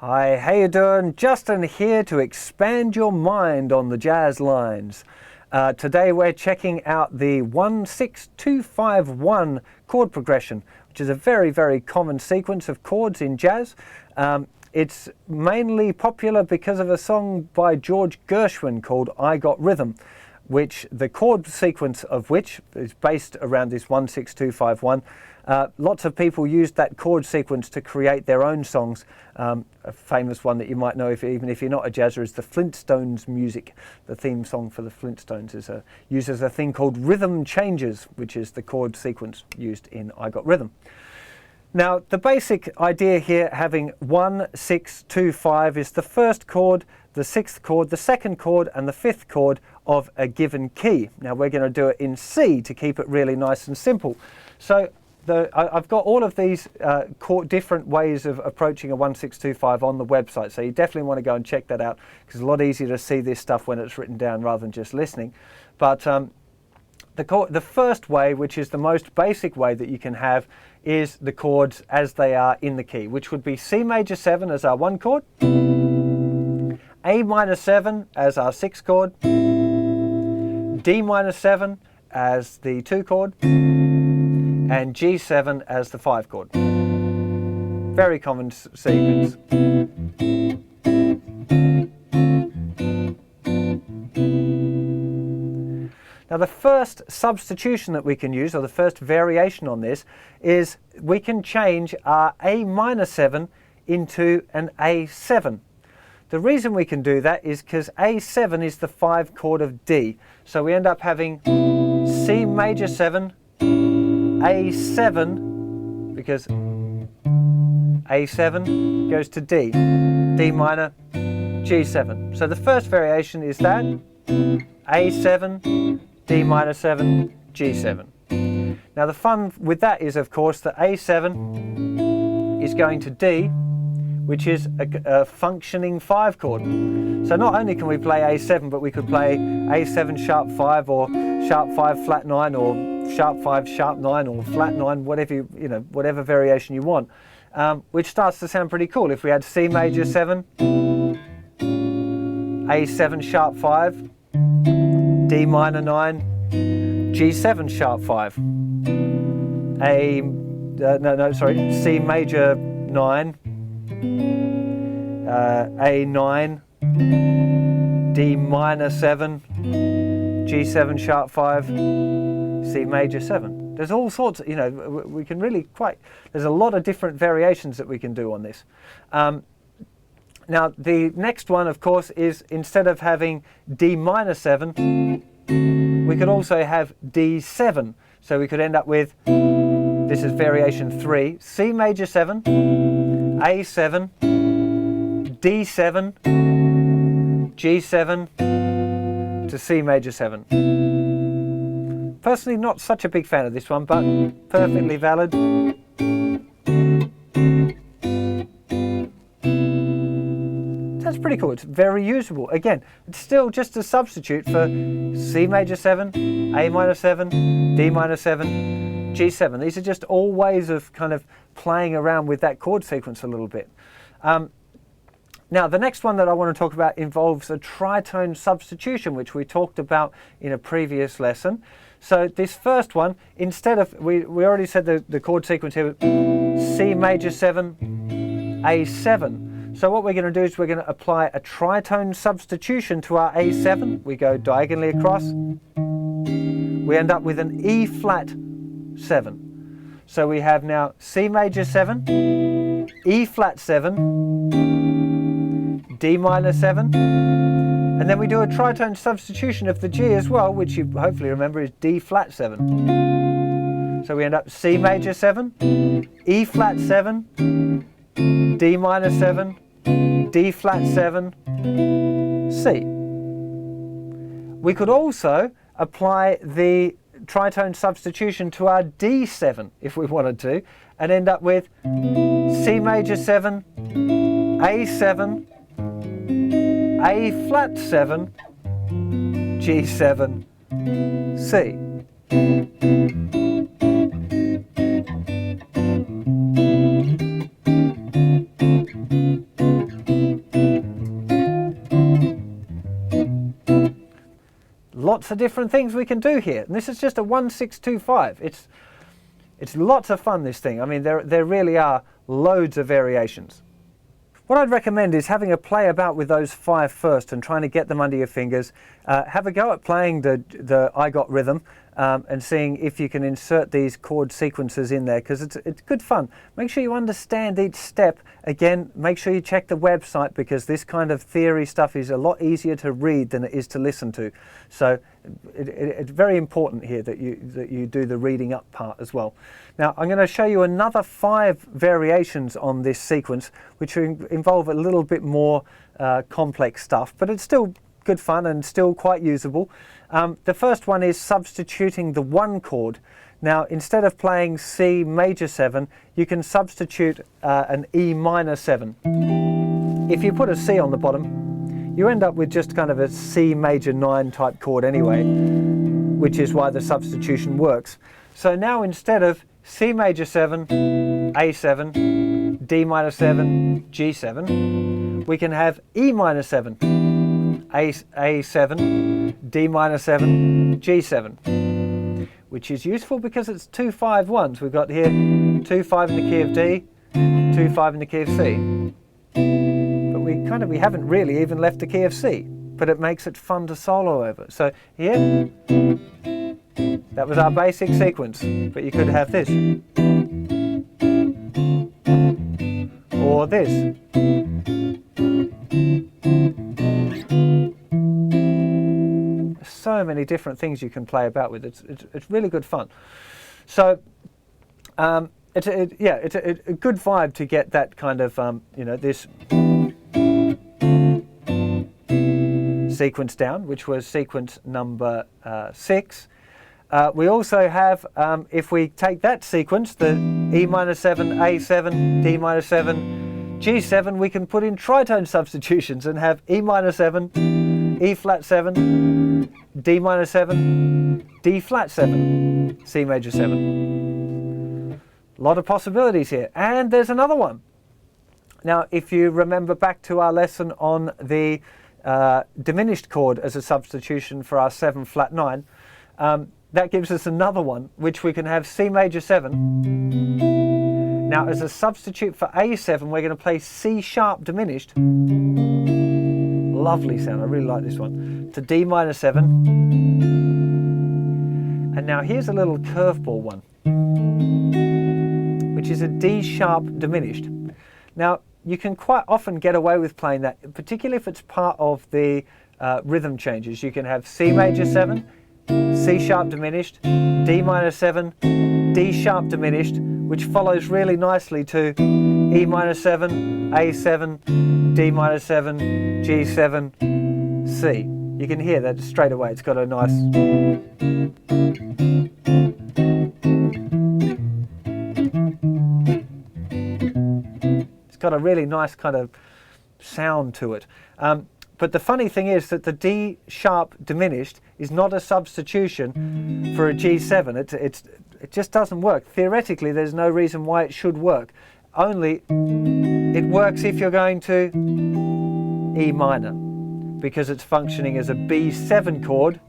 Hi, how you doing? Justin here to expand your mind on the jazz lines. Today we're checking out the 1-6-2-5-1 chord progression, which is a very common sequence of chords in jazz. It's mainly popular because of a song by George Gershwin called I Got Rhythm, which the chord sequence of which is based around this 1-6-2-5-1. Lots of people used that chord sequence to create their own songs. A famous one that you might know, even if you're not a jazzer, is the Flintstones music. The theme song for the Flintstones uses a thing called rhythm changes, which is the chord sequence used in I Got Rhythm. Now, the basic idea here, having 1-6-2-5, is the first chord, the sixth chord, the second chord, and the fifth chord of a given key. Now, we're going to do it in C to keep it really nice and simple. So I've got all of these different ways of approaching a 1-6-2-5 on the website, so you definitely want to go and check that out, because it's a lot easier to see this stuff when it's written down rather than just listening. But the first way, which is the most basic way that you can have, is the chords as they are in the key, which would be C major 7 as our 1 chord, A minor 7 as our 6 chord, D minor 7 as the 2 chord, and G7 as the 5 chord. Very common sequence. Now, the first substitution that we can use, or the first variation on this, is we can change our A minor 7 into an A7. The reason we can do that is because A7 is the 5 chord of D. So we end up having C major 7, A7, because A7 goes to D, D minor, G7. So the first variation is that, A7, D minor 7, G7. Now the fun with that is, of course, that A7 is going to D, which is a functioning 5 chord. So not only can we play A7, but we could play A7 sharp 5, or sharp 5 flat 9, or sharp 5 sharp 9, or flat 9, whatever variation you want, which starts to sound pretty cool. If we had C major 7, A7 sharp 5, D minor 9, G7 sharp 5, C major 9, A9, D minor 7, G7 sharp 5, C major 7. There's all sorts, we can really there's a lot of different variations that we can do on this. Now, the next one, of course, is instead of having D minor 7, we could also have D7. So we could end up with, this is variation 3, C major 7, A7, D7, G7 to C major 7. Personally, not such a big fan of this one, but perfectly valid. That's pretty cool. It's very usable. Again, it's still just a substitute for C major 7, A minor 7, D minor 7, G7. These are just all ways of kind of playing around with that chord sequence a little bit. Now, the next one that I want to talk about involves a tritone substitution, which we talked about in a previous lesson. So this first one, instead of, we already said the chord sequence here, C major 7, A7. So what we're going to do is we're going to apply a tritone substitution to our A7. We go diagonally across. We end up with an E flat 7. So we have now C major 7, E flat 7, D minor 7, and then we do a tritone substitution of the G as well, which you hopefully remember is D flat 7. So we end up C major 7, E flat 7, D minor 7, D flat 7, C. We could also apply the tritone substitution to our D7 if we wanted to, and end up with C major 7, A7, A flat 7, G7, C. lots of different things we can do here. And this is just a 1-6-2-5. It's lots of fun, this thing. I mean, there really are loads of variations. What I'd recommend is having a play about with those 5 first and trying to get them under your fingers. Have a go at playing the I Got Rhythm and seeing if you can insert these chord sequences in there, because it's good fun. Make sure you understand each step. Again, make sure you check the website, because this kind of theory stuff is a lot easier to read than it is to listen to. So it's very important here that you do the reading up part as well. Now I'm going to show you another 5 variations on this sequence, which involve a little bit more complex stuff, but it's still good fun and still quite usable. The first one is substituting the 1 chord. Now, instead of playing C major 7, you can substitute an E minor 7. If you put a C on the bottom, you end up with just kind of a C major 9 type chord anyway, which is why the substitution works. So now, instead of C major 7, A7, D minor 7, G7, we can have E minor 7, A7, D minor 7, G7, which is useful because it's 2 5 1s. We've got here 2 5 in the key of D, 2 5 in the key of C. But we haven't really even left the key of C, but it makes it fun to solo over. So here, that was our basic sequence, but you could have this, or this. So many different things you can play about with. It's really good fun. So it's a good vibe to get that kind of this sequence down, which was sequence number 6. We also have, if we take that sequence, the E minor 7, A7, D minor 7, G7, we can put in tritone substitutions and have E minor 7, E flat 7, D minor 7, D flat 7, C major 7. A lot of possibilities here. And there's another one. Now, if you remember back to our lesson on the diminished chord as a substitution for our 7 flat 9, that gives us another one, which we can have C major 7. Now, as a substitute for A7, we're going to play C sharp diminished. Lovely sound, I really like this one. To D minor 7. And now here's a little curveball one, which is a D sharp diminished. Now, you can quite often get away with playing that, particularly if it's part of the rhythm changes. You can have C major 7, C sharp diminished, D minor 7, D sharp diminished, which follows really nicely to E minor 7, A7, D minor 7, G7, C. You can hear that straight away. It's got a nice... It's got a really nice kind of sound to it. But the funny thing is that the D sharp diminished is not a substitution for a G7. It just doesn't work. Theoretically, there's no reason why it should work. Only it works if you're going to E minor, because it's functioning as a B7 chord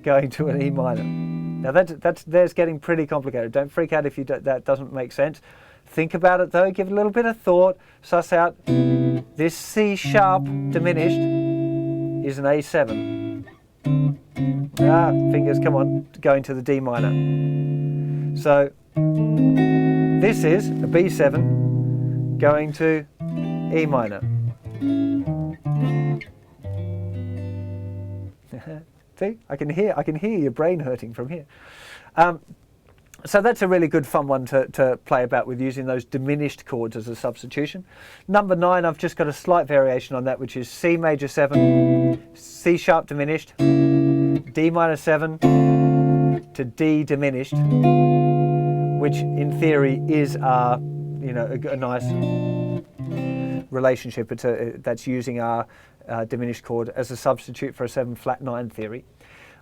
going to an E minor. Now there's getting pretty complicated. Don't freak out if that doesn't make sense. Think about it though, give it a little bit of thought, suss out this C sharp diminished is an A7. Fingers, come on, going to the D minor. So this is a B7 going to E minor. See, I can hear your brain hurting from here. So that's a really good fun one to play about with, using those diminished chords as a substitution. Number 9, I've just got a slight variation on that, which is C major 7, C sharp diminished, D minor 7 to D diminished, which in theory is a nice relationship. That's using our diminished chord as a substitute for a 7 flat 9 theory.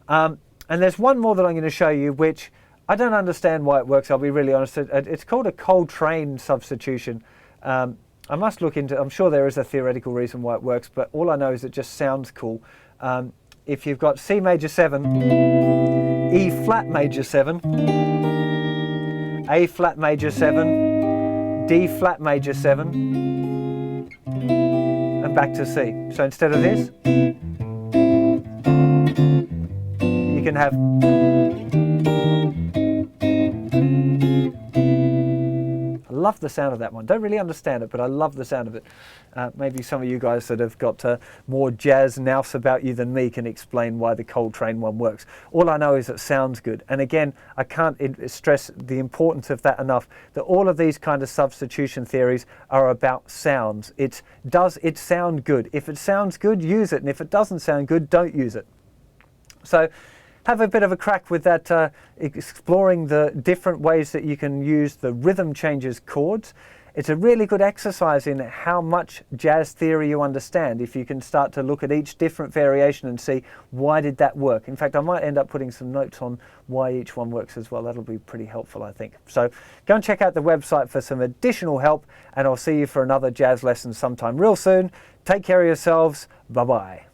And there's one more that I'm going to show you, which I don't understand why it works, I'll be really honest. It's called a Coltrane substitution. I must look into, I'm sure there is a theoretical reason why it works, but all I know is it just sounds cool. if you've got C major 7, E flat major 7, A flat major 7, D flat major 7, and back to C. So instead of this, you can have I love the sound of that one. Don't really understand it, but I love the sound of it. Maybe some of you guys that have got more jazz nous about you than me can explain why the Coltrane one works. All I know is it sounds good. And again, I can't stress the importance of that enough, that all of these kind of substitution theories are about sounds. Does it sound good? If it sounds good, use it. And if it doesn't sound good, don't use it. So have a bit of a crack with that, exploring the different ways that you can use the rhythm changes chords. It's a really good exercise in how much jazz theory you understand if you can start to look at each different variation and see why did that work. In fact, I might end up putting some notes on why each one works as well. That'll be pretty helpful, I think. So go and check out the website for some additional help, and I'll see you for another jazz lesson sometime real soon. Take care of yourselves. Bye-bye.